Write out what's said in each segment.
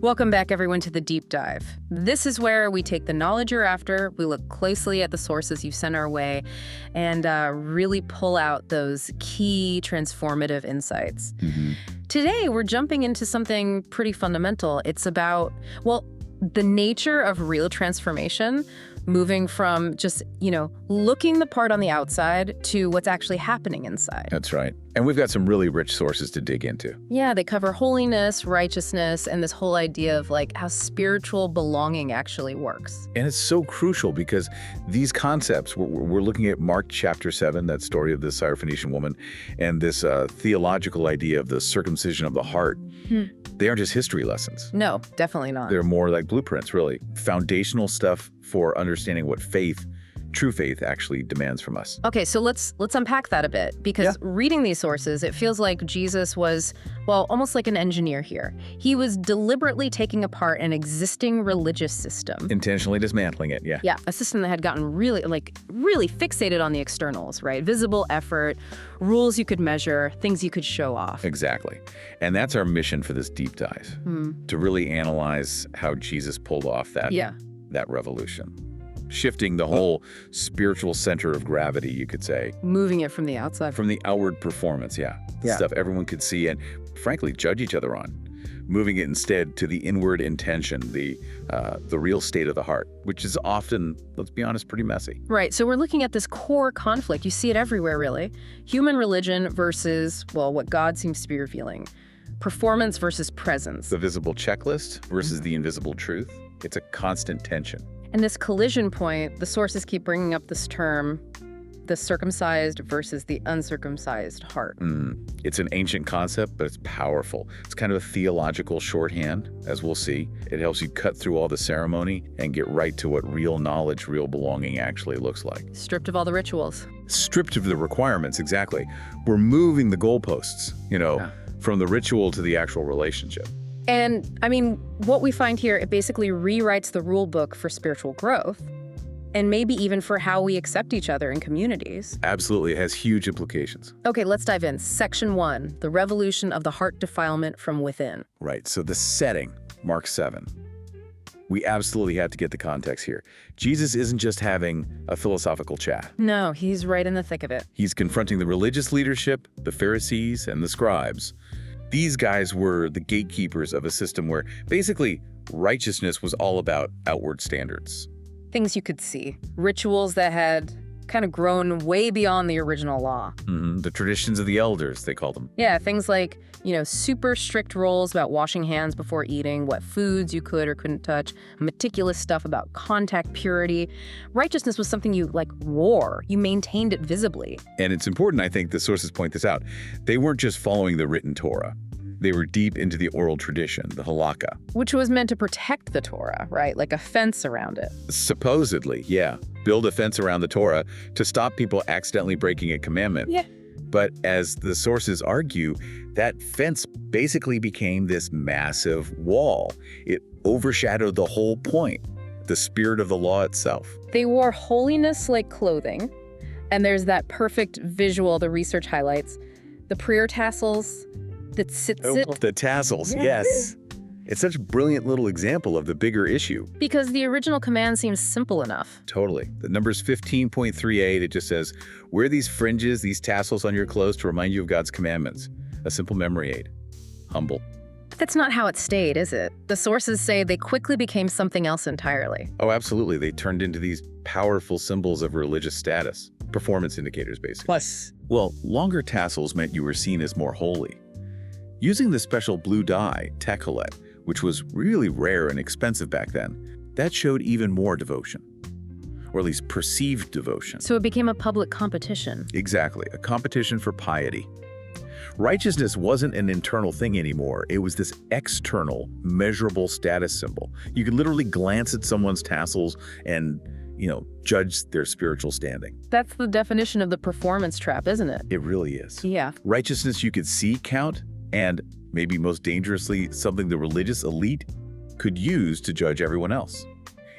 Welcome back, everyone, to the deep dive. This is where we take the knowledge you're after, we look closely at the sources you sent our way, and really pull out those key transformative insights. Today, we're jumping into something pretty fundamental. It's about, well, the nature of real transformation, moving from just, looking the part on the outside to what's actually happening inside. That's right. And we've got some really rich sources to dig into. Yeah, they cover holiness, righteousness, and this whole idea of how spiritual belonging actually works. And it's so crucial because these concepts, we're looking at Mark chapter 7, that story of the Syrophoenician woman, and this theological idea of the circumcision of the heart. They aren't just history lessons. No, definitely not. They're more like blueprints, really. Foundational stuff for understanding what true faith actually demands from us. Okay, so let's unpack that a bit, because reading these sources, it feels like Jesus was, almost like an engineer here. He was deliberately taking apart an existing religious system. Intentionally dismantling it, yeah. Yeah, a system that had gotten really fixated on the externals, right? Visible effort, rules you could measure, things you could show off. Exactly. And that's our mission for this deep dive, to really analyze how Jesus pulled off that revolution. Shifting the whole spiritual center of gravity, you could say. Moving it from the outside. From the outward performance, stuff everyone could see and, frankly, judge each other on. Moving it instead to the inward intention, the real state of the heart, which is often, let's be honest, pretty messy. Right, so we're looking at this core conflict. You see it everywhere, really. Human religion versus, what God seems to be revealing. Performance versus presence. The visible checklist versus the invisible truth. It's a constant tension. And this collision point, the sources keep bringing up this term, the circumcised versus the uncircumcised heart. It's an ancient concept, but it's powerful. It's kind of a theological shorthand, as we'll see. It helps you cut through all the ceremony and get right to what real knowledge, real belonging actually looks like. Stripped of all the rituals. Stripped of the requirements, exactly. We're moving the goalposts, from the ritual to the actual relationship. And, what we find here, it basically rewrites the rule book for spiritual growth, and maybe even for how we accept each other in communities. Absolutely. It has huge implications. Okay, let's dive in. Section 1, the revolution of the heart defilement from within. Right, so the setting, Mark 7. We absolutely have to get the context here. Jesus isn't just having a philosophical chat. No, he's right in the thick of it. He's confronting the religious leadership, the Pharisees, and the scribes. These guys were the gatekeepers of a system where basically righteousness was all about outward standards. Things you could see. Rituals that had kind of grown way beyond the original law. The traditions of the elders, they call them. Yeah, things like, super strict rules about washing hands before eating, what foods you could or couldn't touch, meticulous stuff about contact purity. Righteousness was something you, wore. You maintained it visibly. And it's important, I think, the sources point this out. They weren't just following the written Torah. They were deep into the oral tradition, the halakha. Which was meant to protect the Torah, right? Like a fence around it. Supposedly, yeah. Build a fence around the Torah to stop people accidentally breaking a commandment. Yeah. But as the sources argue, that fence basically became this massive wall. It overshadowed the whole point, the spirit of the law itself. They wore holiness like clothing, and there's that perfect visual the research highlights. The prayer tassels, the tzitzit. The tassels, yes. It's such a brilliant little example of the bigger issue. Because the original command seems simple enough. Totally. The number's 15.38. It just says, wear these fringes, these tassels on your clothes to remind you of God's commandments. A simple memory aid. Humble. That's not how it stayed, is it? The sources say they quickly became something else entirely. Oh, absolutely. They turned into these powerful symbols of religious status. Performance indicators, basically. Plus, longer tassels meant you were seen as more holy. Using the special blue dye, techelet, which was really rare and expensive back then, that showed even more devotion, or at least perceived devotion. So it became a public competition. Exactly, a competition for piety. Righteousness wasn't an internal thing anymore. It was this external, measurable status symbol. You could literally glance at someone's tassels and, judge their spiritual standing. That's the definition of the performance trap, isn't it? It really is. Yeah. Righteousness you could see count, and maybe most dangerously, something the religious elite could use to judge everyone else.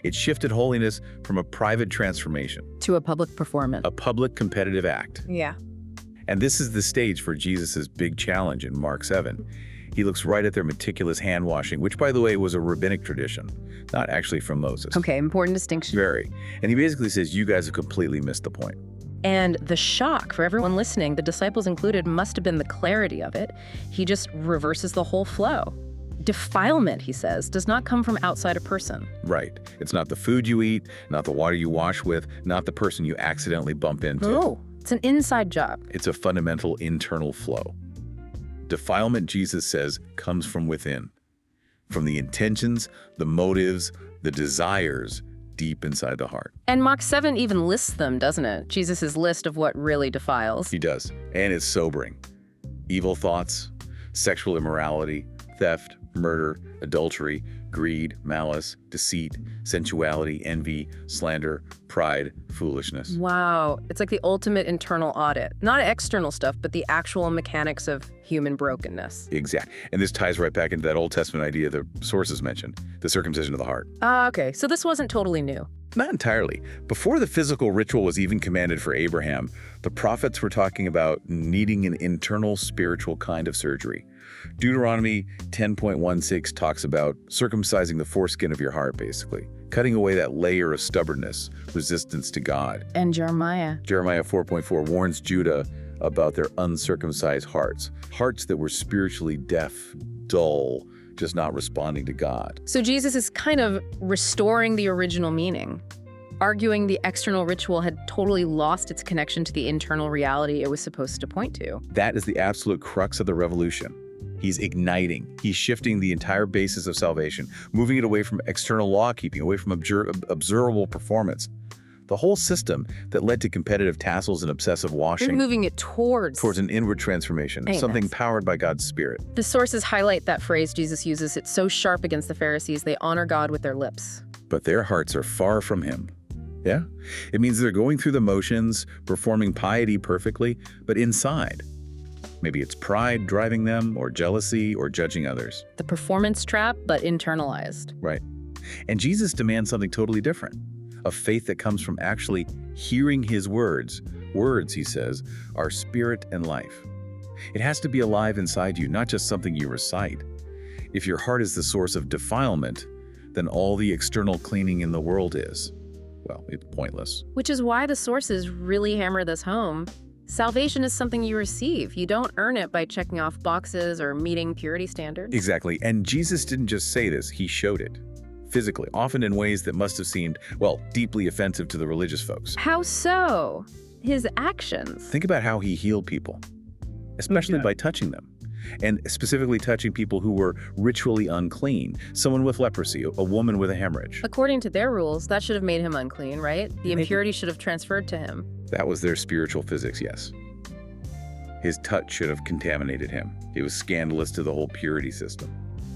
It shifted holiness from a private transformation to a public performance. A public competitive act. Yeah. And this is the stage for Jesus' big challenge in Mark 7. He looks right at their meticulous hand washing, which, by the way, was a rabbinic tradition, not actually from Moses. Okay, important distinction. Very. And he basically says, you guys have completely missed the point. And the shock for everyone listening, the disciples included, must have been the clarity of it. He just reverses the whole flow. Defilement, he says, does not come from outside a person. Right. It's not the food you eat, not the water you wash with, not the person you accidentally bump into. No, it's an inside job. It's a fundamental internal flow. Defilement, Jesus says, comes from within, from the intentions, the motives, the desires deep inside the heart. And Mark 7 even lists them, doesn't it? Jesus' list of what really defiles. He does. And it's sobering. Evil thoughts, sexual immorality, theft, murder, adultery, greed, malice, deceit, sensuality, envy, slander, pride, foolishness. Wow, it's like the ultimate internal audit. Not external stuff, but the actual mechanics of human brokenness. Exactly. And this ties right back into that Old Testament idea the sources mentioned, the circumcision of the heart. Okay, so this wasn't totally new. Not entirely. Before the physical ritual was even commanded for Abraham, the prophets were talking about needing an internal spiritual kind of surgery. Deuteronomy 10.16 talks about circumcising the foreskin of your heart, basically, cutting away that layer of stubbornness, resistance to God. And Jeremiah 4.4 warns Judah about their uncircumcised hearts, hearts that were spiritually deaf, dull, just not responding to God. So Jesus is kind of restoring the original meaning, arguing the external ritual had totally lost its connection to the internal reality it was supposed to point to. That is the absolute crux of the revolution. He's igniting. He's shifting the entire basis of salvation, moving it away from external law-keeping, away from observable performance. The whole system that led to competitive tassels and obsessive washing. You're moving it towards an inward transformation, something powered by God's Spirit. The sources highlight that phrase Jesus uses. It's so sharp against the Pharisees. They honor God with their lips, but their hearts are far from him. Yeah? It means they're going through the motions, performing piety perfectly, but inside. Maybe it's pride driving them, or jealousy, or judging others. The performance trap, but internalized. Right. And Jesus demands something totally different. A faith that comes from actually hearing his words. Words, he says, are spirit and life. It has to be alive inside you, not just something you recite. If your heart is the source of defilement, then all the external cleaning in the world is, well, it's pointless. Which is why the sources really hammer this home. Salvation is something you receive. You don't earn it by checking off boxes or meeting purity standards. Exactly. And Jesus didn't just say this, he showed it. Physically, often in ways that must have seemed, well, deeply offensive to the religious folks. How so? His actions. Think about how he healed people, especially by touching them, and specifically touching people who were ritually unclean, someone with leprosy, a woman with a hemorrhage. According to their rules, that should have made him unclean, right? The impurity should have transferred to him. That was their spiritual physics, yes. His touch should have contaminated him. It was scandalous to the whole purity system.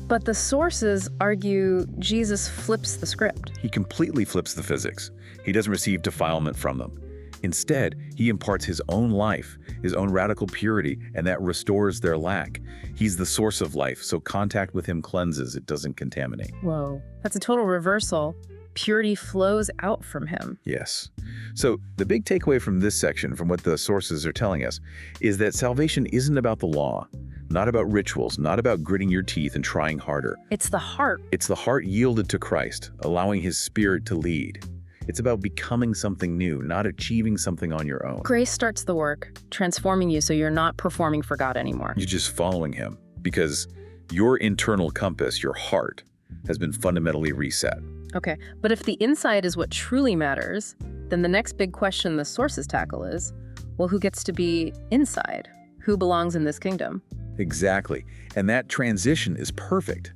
But the sources argue Jesus flips the script. He completely flips the physics. He doesn't receive defilement from them. Instead, he imparts his own life, his own radical purity, and that restores their lack. He's the source of life, so contact with him cleanses, it doesn't contaminate. Whoa, that's a total reversal. Purity flows out from him. Yes. So the big takeaway from this section, from what the sources are telling us, is that salvation isn't about the law, not about rituals, not about gritting your teeth and trying harder. It's the heart. It's the heart yielded to Christ, allowing his Spirit to lead. It's about becoming something new, not achieving something on your own. Grace starts the work, transforming you so you're not performing for God anymore. You're just following him because your internal compass, your heart, has been fundamentally reset. Okay, but if the inside is what truly matters, then the next big question the sources tackle is, well, who gets to be inside? Who belongs in this kingdom? Exactly. And that transition is perfect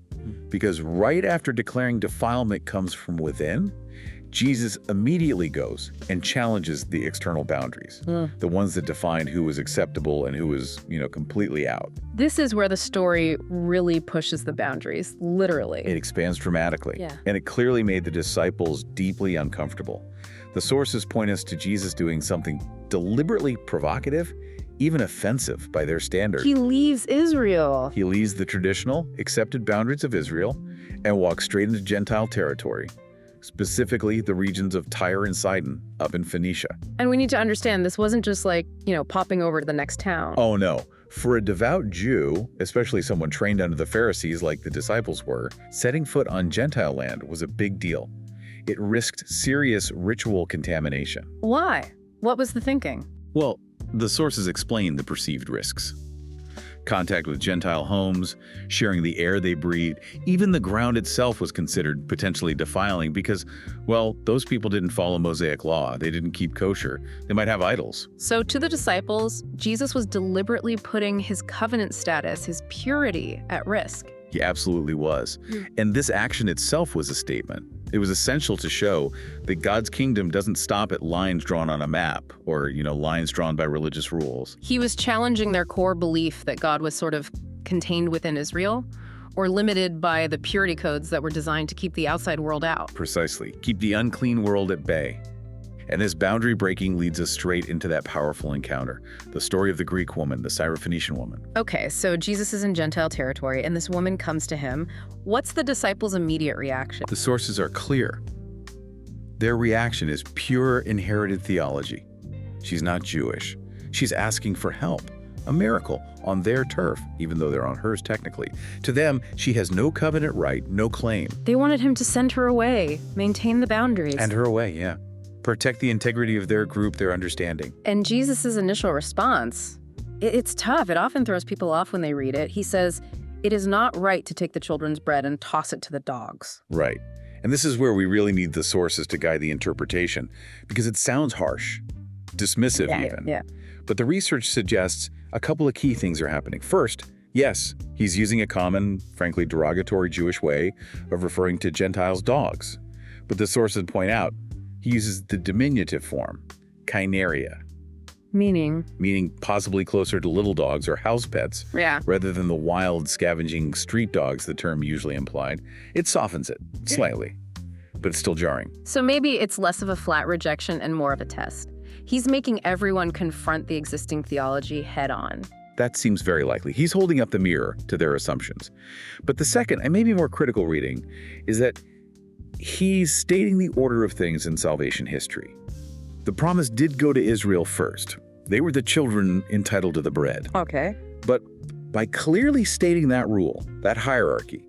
because right after declaring defilement comes from within, Jesus immediately goes and challenges the external boundaries, the ones that define who was acceptable and who was, completely out. This is where the story really pushes the boundaries, literally. It expands dramatically. Yeah. And it clearly made the disciples deeply uncomfortable. The sources point us to Jesus doing something deliberately provocative, even offensive by their standards. He leaves Israel. He leaves the traditional, accepted boundaries of Israel and walks straight into Gentile territory, specifically the regions of Tyre and Sidon up in Phoenicia. And we need to understand this wasn't just like, popping over to the next town. Oh no. For a devout Jew, especially someone trained under the Pharisees like the disciples were, setting foot on Gentile land was a big deal. It risked serious ritual contamination. Why? What was the thinking? Well, the sources explain the perceived risks. Contact with Gentile homes, sharing the air they breathed, even the ground itself was considered potentially defiling because, well, those people didn't follow Mosaic law. They didn't keep kosher. They might have idols. So to the disciples, Jesus was deliberately putting his covenant status, his purity, at risk. He absolutely was. And this action itself was a statement. It was essential to show that God's kingdom doesn't stop at lines drawn on a map or, lines drawn by religious rules. He was challenging their core belief that God was sort of contained within Israel or limited by the purity codes that were designed to keep the outside world out. Precisely. Keep the unclean world at bay. And this boundary breaking leads us straight into that powerful encounter, the story of the Greek woman, the Syrophoenician woman. Okay, so Jesus is in Gentile territory and this woman comes to him. What's the disciples' immediate reaction? The sources are clear. Their reaction is pure inherited theology. She's not Jewish. She's asking for help, a miracle, on their turf, even though they're on hers technically. To them, she has no covenant right, no claim. They wanted him to send her away, maintain the boundaries. And her away, yeah. Protect the integrity of their group, their understanding. And Jesus' initial response, it's tough. It often throws people off when they read it. He says, "It is not right to take the children's bread and toss it to the dogs." Right. And this is where we really need the sources to guide the interpretation, because it sounds harsh, dismissive even. Yeah. But the research suggests a couple of key things are happening. First, yes, he's using a common, frankly derogatory Jewish way of referring to Gentiles' dogs. But the sources point out he uses the diminutive form, kyneria, meaning possibly closer to little dogs or house pets, rather than the wild, scavenging street dogs the term usually implied. It softens it slightly, but it's still jarring. So maybe it's less of a flat rejection and more of a test. He's making everyone confront the existing theology head on. That seems very likely. He's holding up the mirror to their assumptions. But the second, and maybe more critical reading, is that he's stating the order of things in salvation history. The promise did go to Israel first. They were the children entitled to the bread. Okay. But by clearly stating that rule, that hierarchy,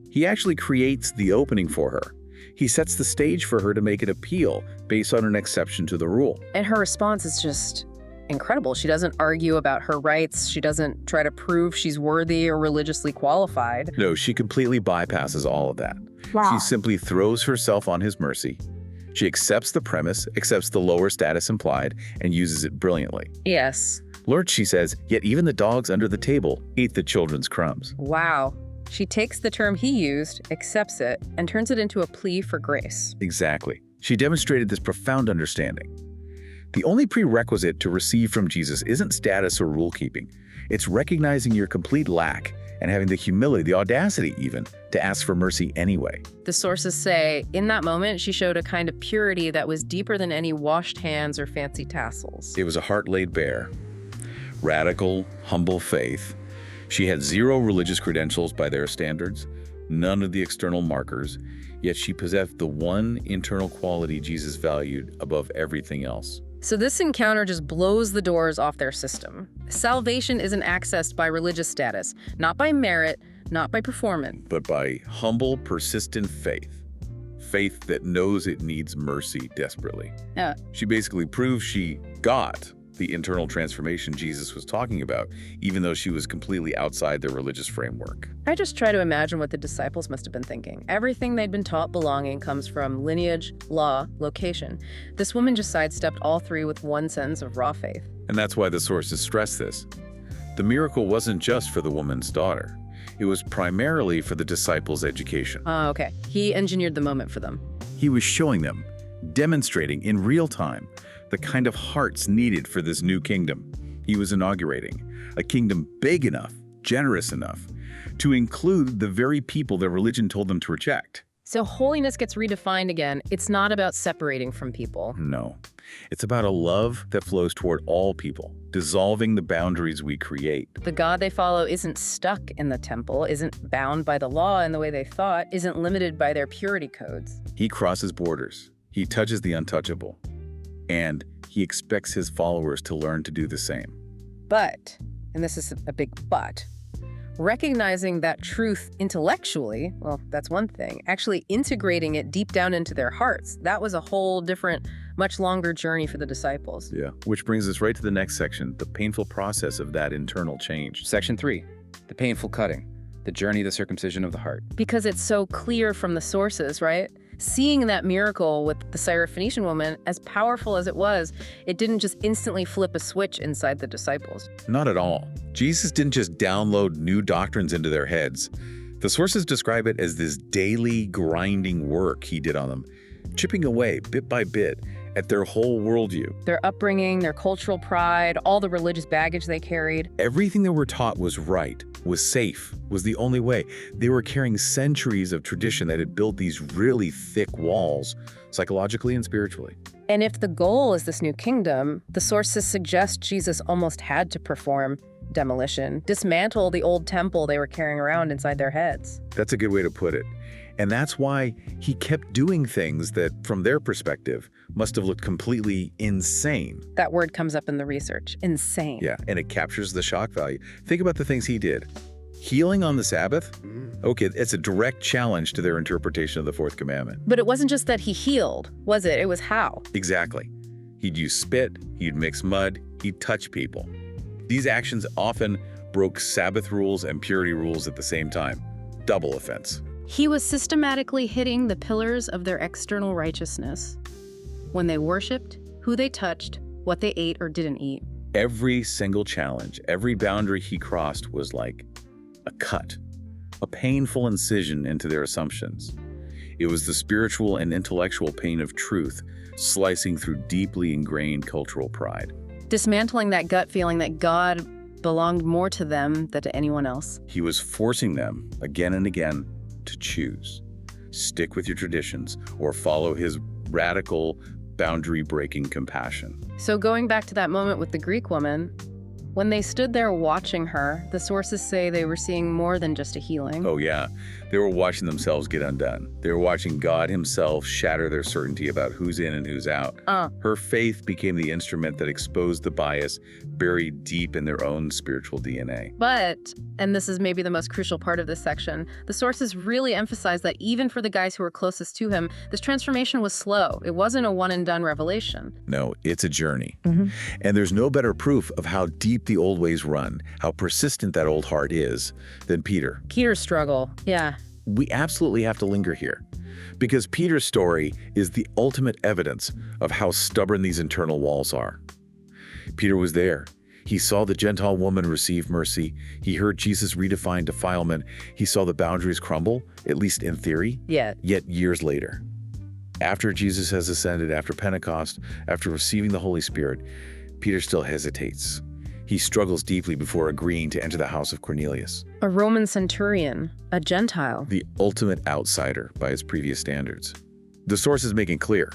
he actually creates the opening for her. He sets the stage for her to make an appeal based on an exception to the rule. And her response is just incredible. She doesn't argue about her rights. She doesn't try to prove she's worthy or religiously qualified. No, she completely bypasses all of that. Wow. She simply throws herself on his mercy. She accepts the premise, accepts the lower status implied, and uses it brilliantly. Yes. Lord, she says, yet even the dogs under the table eat the children's crumbs. Wow. She takes the term he used, accepts it, and turns it into a plea for grace. Exactly. She demonstrated this profound understanding. The only prerequisite to receive from Jesus isn't status or rule-keeping. It's recognizing your complete lack and having the humility, the audacity even, to ask for mercy anyway. The sources say, in that moment, she showed a kind of purity that was deeper than any washed hands or fancy tassels. It was a heart laid bare. Radical, humble faith. She had zero religious credentials by their standards, none of the external markers, yet she possessed the one internal quality Jesus valued above everything else. So this encounter just blows the doors off their system. Salvation isn't accessed by religious status, not by merit, not by performance, but by humble, persistent faith. Faith that knows it needs mercy desperately. Yeah. She basically proves she got the internal transformation Jesus was talking about, even though she was completely outside their religious framework. I just try to imagine what the disciples must have been thinking. Everything they'd been taught belonging comes from lineage, law, location. This woman just sidestepped all three with one sentence of raw faith. And that's why the sources stress this. The miracle wasn't just for the woman's daughter. It was primarily for the disciples' education. Oh, okay. He engineered the moment for them. He was showing them, demonstrating in real time, the kind of hearts needed for this new kingdom. He was inaugurating a kingdom big enough, generous enough, to include the very people that religion told them to reject. So holiness gets redefined again. It's not about separating from people. No. It's about a love that flows toward all people, dissolving the boundaries we create. The God they follow isn't stuck in the temple, isn't bound by the law in the way they thought, isn't limited by their purity codes. He crosses borders. He touches the untouchable. And he expects his followers to learn to do the same. But and this is a big but, recognizing that truth intellectually, well, that's one thing. Actually integrating it deep down into their hearts, that was a whole different, much longer journey for the disciples. Yeah, which brings us right to the next section, the painful process of that internal change. Section 3, the painful cutting, the journey of the circumcision of the heart. Because it's so clear from the sources, right? Seeing that miracle with the Syrophoenician woman, as powerful as it was, it didn't just instantly flip a switch inside the disciples. Not at all. Jesus didn't just download new doctrines into their heads. The sources describe it as this daily grinding work he did on them, chipping away bit by bit at their whole worldview. Their upbringing, their cultural pride, all the religious baggage they carried. Everything they were taught was right, was safe, was the only way. They were carrying centuries of tradition that had built these really thick walls, psychologically and spiritually. And if the goal is this new kingdom, the sources suggest Jesus almost had to perform demolition, dismantle the old temple they were carrying around inside their heads. That's a good way to put it. And that's why he kept doing things that, from their perspective, must have looked completely insane. That word comes up in the research, insane. Yeah, and it captures the shock value. Think about the things he did. Healing on the Sabbath? Okay, it's a direct challenge to their interpretation of the fourth commandment. But it wasn't just that he healed, was it? It was how. Exactly. He'd use spit, he'd mix mud, he'd touch people. These actions often broke Sabbath rules and purity rules at the same time. Double offense. He was systematically hitting the pillars of their external righteousness. When they worshipped, who they touched, what they ate or didn't eat. Every single challenge, every boundary he crossed was like a cut, a painful incision into their assumptions. It was the spiritual and intellectual pain of truth slicing through deeply ingrained cultural pride. Dismantling that gut feeling that God belonged more to them than to anyone else. He was forcing them, again and again, to choose. Stick with your traditions or follow his radical, boundary-breaking compassion. So going back to that moment with the Greek woman, when they stood there watching her, the sources say they were seeing more than just a healing. Oh yeah, they were watching themselves get undone. They were watching God himself shatter their certainty about who's in and who's out. Her faith became the instrument that exposed the bias buried deep in their own spiritual DNA. But, and this is maybe the most crucial part of this section, the sources really emphasize that even for the guys who were closest to him, this transformation was slow. It wasn't a one-and-done revelation. No, it's a journey. And there's no better proof of how deep the old ways run, how persistent that old heart is, than Peter. Peter's struggle, yeah. We absolutely have to linger here, because Peter's story is the ultimate evidence of how stubborn these internal walls are. Peter was there. He saw the Gentile woman receive mercy. He heard Jesus redefine defilement. He saw the boundaries crumble, at least in theory. Yet years later, after Jesus has ascended, after Pentecost, after receiving the Holy Spirit, Peter still hesitates. He struggles deeply before agreeing to enter the house of Cornelius. A Roman centurion, a Gentile. The ultimate outsider by his previous standards. The source is making clear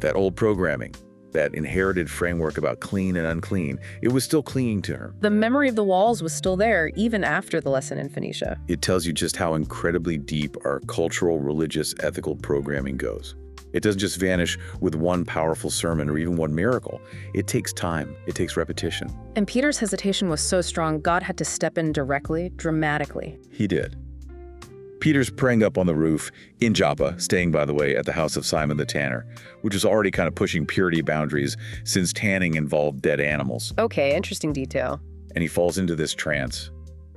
that old programming, that inherited framework about clean and unclean, it was still clinging to her. The memory of the walls was still there, even after the lesson in Phoenicia. It tells you just how incredibly deep our cultural, religious, ethical programming goes. It doesn't just vanish with one powerful sermon or even one miracle. It takes time. It takes repetition. And Peter's hesitation was so strong, God had to step in directly, dramatically. He did. Peter's praying up on the roof in Joppa, staying, by the way, at the house of Simon the Tanner, which was already kind of pushing purity boundaries since tanning involved dead animals. Okay, interesting detail. And he falls into this trance.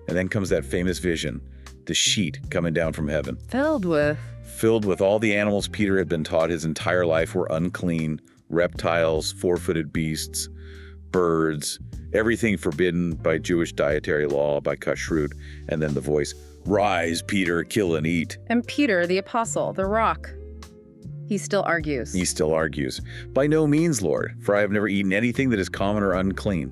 And then comes that famous vision, the sheet coming down from heaven. Filled with all the animals Peter had been taught his entire life were unclean, reptiles, four-footed beasts, birds, everything forbidden by Jewish dietary law, by kashrut, and then the voice, "Rise, Peter, kill and eat." And Peter, the apostle, the rock, he still argues. "By no means, Lord, for I have never eaten anything that is common or unclean."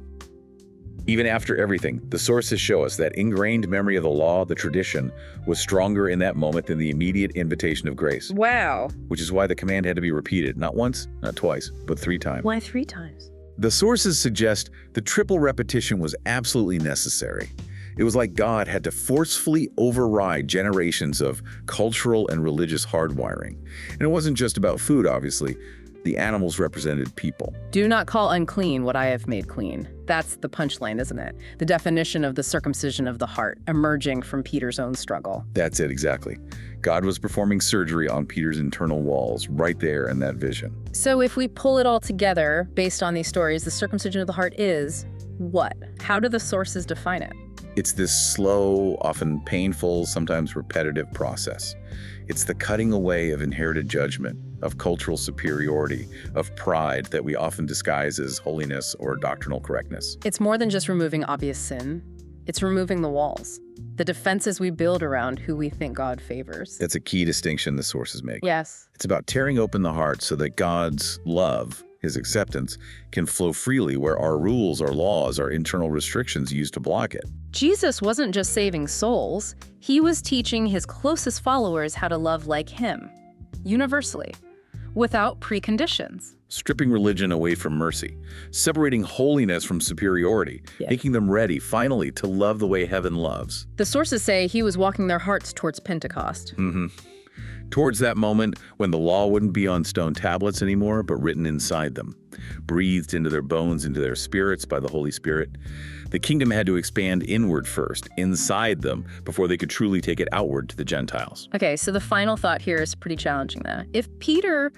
Even after everything, the sources show us that ingrained memory of the law, the tradition, was stronger in that moment than the immediate invitation of grace. Wow. Which is why the command had to be repeated, not once, not twice, but 3 times. Why 3 times? The sources suggest the triple repetition was absolutely necessary. It was like God had to forcefully override generations of cultural and religious hardwiring. And it wasn't just about food, obviously. The animals represented people. Do not call unclean what I have made clean. That's the punchline, isn't it? The definition of the circumcision of the heart, emerging from Peter's own struggle. That's it, exactly. God was performing surgery on Peter's internal walls, right there in that vision. So if we pull it all together, based on these stories, the circumcision of the heart is what? How do the sources define it? It's this slow, often painful, sometimes repetitive process. It's the cutting away of inherited judgment, of cultural superiority, of pride that we often disguise as holiness or doctrinal correctness. It's more than just removing obvious sin. It's removing the walls, the defenses we build around who we think God favors. That's a key distinction the sources make. Yes. It's about tearing open the heart so that God's love, his acceptance, can flow freely where our rules, our laws, our internal restrictions used to block it. Jesus wasn't just saving souls. He was teaching his closest followers how to love like him, universally, without preconditions. Stripping religion away from mercy, separating holiness from superiority, making them ready, finally, to love the way heaven loves. The sources say he was walking their hearts towards Pentecost. Towards that moment when the law wouldn't be on stone tablets anymore, but written inside them, breathed into their bones, into their spirits by the Holy Spirit. The kingdom had to expand inward first, inside them, before they could truly take it outward to the Gentiles. Okay, so the final thought here is pretty challenging though. If Peter,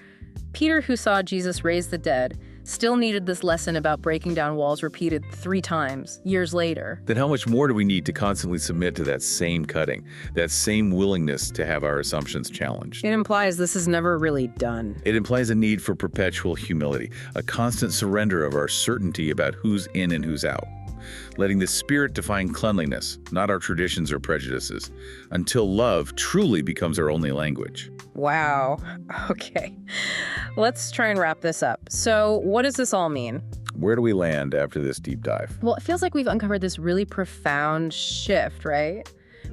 who saw Jesus raise the dead, still needed this lesson about breaking down walls repeated 3 times, years later, Then how much more do we need to constantly submit to that same cutting, that same willingness to have our assumptions challenged? it implies this is never really done. It implies a need for perpetual humility, a constant surrender of our certainty about who's in and who's out, letting the Spirit define cleanliness, not our traditions or prejudices, until love truly becomes our only language. Wow. Okay. Let's try and wrap this up. So what does this all mean? Where do we land after this deep dive? Well, it feels like we've uncovered this really profound shift, right?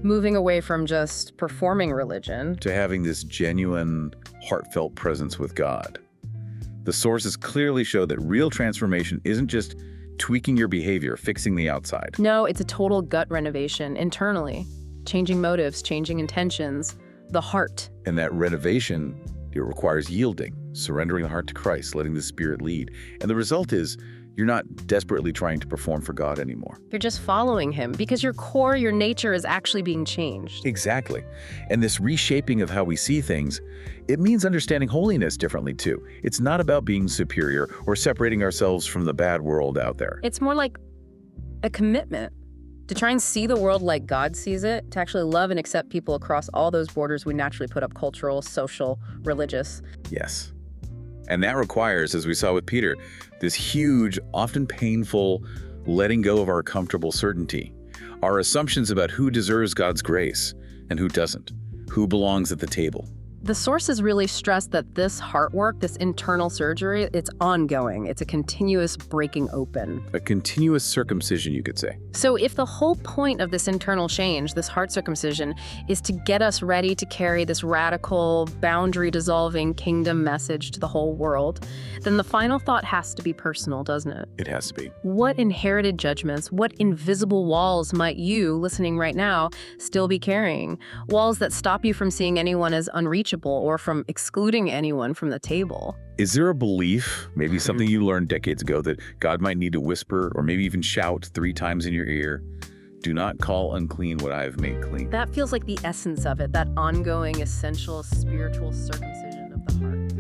Moving away from just performing religion. To having this genuine, heartfelt presence with God. The sources clearly show that real transformation isn't just tweaking your behavior, fixing the outside. No, it's a total gut renovation internally. Changing motives, changing intentions, the heart. And that renovation, it requires yielding, surrendering the heart to Christ, letting the Spirit lead. And the result is, you're not desperately trying to perform for God anymore. You're just following him because your core, your nature is actually being changed. Exactly. And this reshaping of how we see things, it means understanding holiness differently too. It's not about being superior or separating ourselves from the bad world out there. It's more like a commitment to try and see the world like God sees it, to actually love and accept people across all those borders we naturally put up: cultural, social, religious. Yes. And that requires, as we saw with Peter, this huge, often painful letting go of our comfortable certainty, our assumptions about who deserves God's grace and who doesn't, who belongs at the table. The sources really stress that this heart work, this internal surgery, it's ongoing. It's a continuous breaking open. A continuous circumcision, you could say. So if the whole point of this internal change, this heart circumcision, is to get us ready to carry this radical, boundary-dissolving kingdom message to the whole world, then the final thought has to be personal, doesn't it? It has to be. What inherited judgments, what invisible walls might you, listening right now, still be carrying? Walls that stop you from seeing anyone as unreachable or from excluding anyone from the table. Is there a belief, maybe something you learned decades ago, that God might need to whisper or maybe even shout 3 times in your ear, "Do not call unclean what I have made clean"? That feels like the essence of it, that ongoing, essential, spiritual circumcision of the heart.